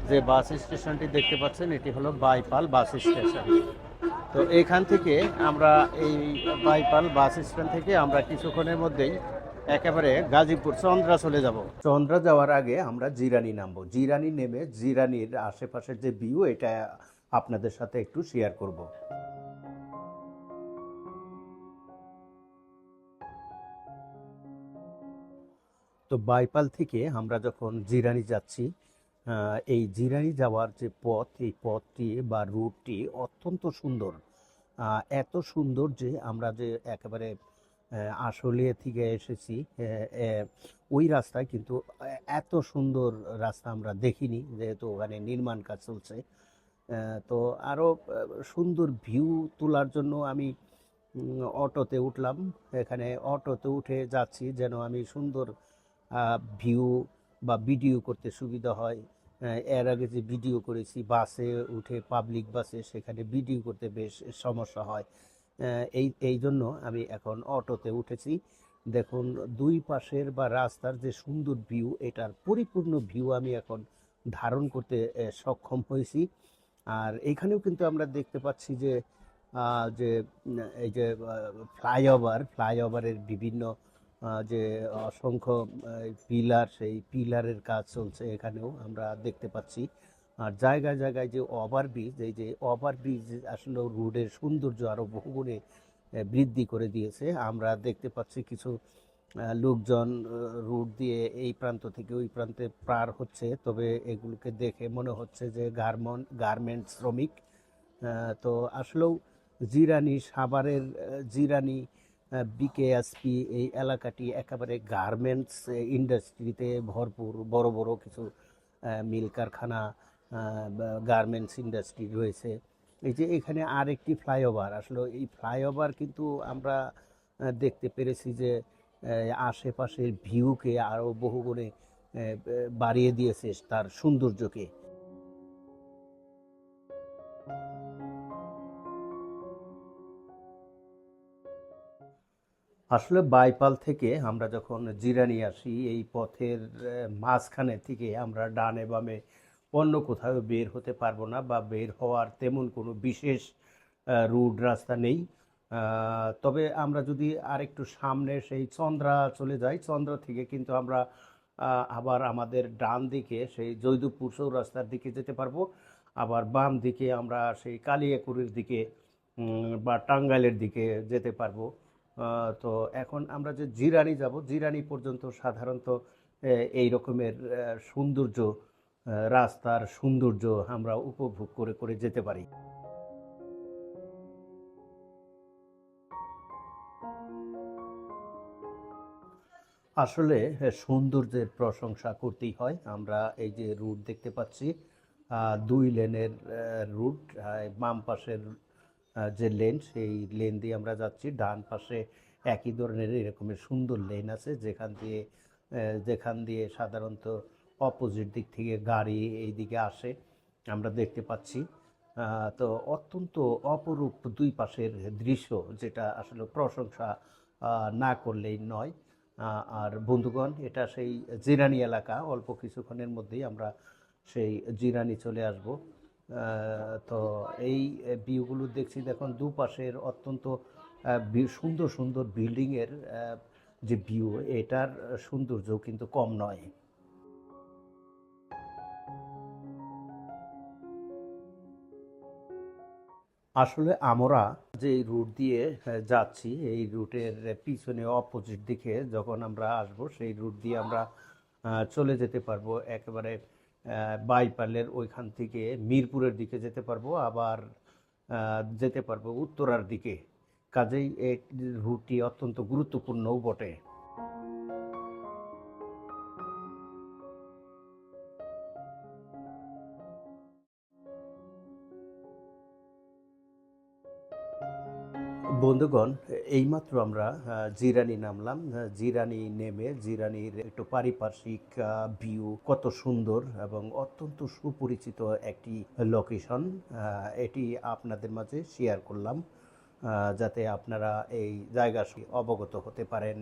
যে বাস স্টেশনটি দেখতে পাচ্ছেন এটি হলো বাইপাল বাস স্টেশন। তো এখান থেকে আমরা এই বাইপাল বাস স্ট্যান্ড থেকে আমরা কিছুক্ষণের মধ্যেই একেবারে গাজীপুর চন্দ্রা চলে যাব। চন্দ্রা যাওয়ার আগে আমরা জিরানি নামবো। জিরানি নেমে জিরানির আশেপাশের যে ভিউ এটা আপনাদের সাথে একটু শেয়ার করব। তো বাইপাল থেকে আমরা যখন জিরানি যাচ্ছি, এই জিরানি যাওয়ার যে পথ, এই পথটি বা রুটটি অত্যন্ত সুন্দর। এত সুন্দর যে আমরা যে একেবারে আশুলিয়া থেকে এসেছি, ওই রাস্তায় কিন্তু এত সুন্দর রাস্তা আমরা দেখিনি, যেহেতু ওখানে নির্মাণ কাজ চলছে। তো আরও সুন্দর ভিউ তোলার জন্য আমি অটোতে উঠলাম। এখানে অটোতে উঠে যাচ্ছি যেন আমি সুন্দর ভিউ বা ভিডিও করতে সুবিধা হয়। এর আগে যে ভিডিও করেছি বাসে উঠে, পাবলিক বাসে, সেখানে ভিডিও করতে বেশ সমস্যা হয়। এই জন্য আমি এখন অটোতে উঠেছি। দেখুন দুই পাশের বা রাস্তার যে সুন্দর ভিউ, এটার পরিপূর্ণ ভিউ আমি এখন ধারণ করতে সক্ষম হয়েছি। আর এইখানেও কিন্তু আমরা দেখতে পাচ্ছি যে যে এই যে ফ্লাইওভারের বিভিন্ন যে অসংখ্য পিলার, সেই পিলারের কাজ চলছে এখানেও আমরা দেখতে পাচ্ছি। আর জায়গায় জায়গায় যে ওভারব্রিজ, এই যে ওভারব্রিজ আসলে রোডের সৌন্দর্য আরও বহুগুণে বৃদ্ধি করে দিয়েছে। আমরা দেখতে পাচ্ছি কিছু লোকজন রুট দিয়ে এই প্রান্ত থেকে ওই প্রান্তে পার হচ্ছে, তবে এগুলোকে দেখে মনে হচ্ছে যে গার্মেন্টস শ্রমিক। তো আসলেও জিরানি, সাভারের জিরানি, বিকেএসপি এই এলাকাটি একেবারে গার্মেন্টস ইন্ডাস্ট্রিতে ভরপুর। বড় বড় কিছু মিল কারখানা, গার্মেন্টস ইন্ডাস্ট্রি রয়েছে। এই যে এখানে আরেকটি ফ্লাইওভার, আসলে এই ফ্লাইওভার কিন্তু আমরা দেখতে পেরেছি যে আশেপাশের ভিউকে আরও বহুগুণে বাড়িয়ে দিয়েছে তার সৌন্দর্যকে। আসলে বাইপাল থেকে আমরা যখন জিরানি আসি, এই পথের মাঝখানে থেকে আমরা ডানে বামে অন্য কোথাও বের হতে পারবো না, বা বের হওয়ার তেমন কোনো বিশেষ রুট রাস্তা নেই। তবে আমরা যদি আরেকটু সামনে সেই চন্দ্রা চলে যাই, চন্দ্রা থেকে কিন্তু আমরা আবার আমাদের ডান দিকে সেই জৈদপুর চৌরাস্তার দিকে যেতে পারবো। আবার বাম দিকে আমরা সেই কালিয়াকুড়ির দিকে বা টাঙ্গাইলের দিকে যেতে পারবো। তো এখন আমরা যে জিরানি যাব, জিরানি পর্যন্ত সাধারণত এই রকমের সৌন্দর্য, রাস্তার সৌন্দর্য আমরা উপভোগ করে করে যেতে পারি। আসলে সৌন্দর্যের প্রশংসা করতেই হয়। আমরা এই যে রুট দেখতে পাচ্ছি, দুই লেনের রুট। বাম পাশের যে লেন, সেই লেন দিয়ে আমরা যাচ্ছি। ডান পাশে একই ধরনের এরকমের সুন্দর লেন আছে, যেখান দিয়ে সাধারণত অপোজিট দিক থেকে গাড়ি এই দিকে আসে, আমরা দেখতে পাচ্ছি। তো অত্যন্ত অপরূপ দুই পাশের দৃশ্য, যেটা আসলে প্রশংসা না করলেই নয়। আর বন্ধুগণ, এটা সেই জিরানি এলাকা। অল্প কিছুক্ষণের মধ্যেই আমরা সেই জিরানি চলে আসব। তো এই ভিউগুলো দেখছি, দেখুন দুপাশের অত্যন্ত সুন্দর সুন্দর বিল্ডিংয়ের যে ভিউ, এটার সৌন্দর্য কিন্তু কম নয়। আসলে আমরা যে রুট দিয়ে যাচ্ছি, এই রুটের পিছনে অপোজিট দিকে যখন আমরা আসব, সেই রুট দিয়ে আমরা চলে যেতে পারবো একেবারে বাইপালের ওইখান থেকে মিরপুরের দিকে যেতে পারবো, আবার যেতে পারবো উত্তরার দিকে। কাজেই এই রুটটি অত্যন্ত গুরুত্বপূর্ণও বটে। বন্ধুগণ, এইমাত্র আমরা জিরানি নামলাম। জিরানি নেমে জিরানির একটু পারিপার্শ্বিক ভিউ কত সুন্দর এবং অত্যন্ত সুপরিচিত একটি লোকেশন, এটি আপনাদের মাঝে শেয়ার করলাম, যাতে আপনারা এই জায়গা অবগত হতে পারেন।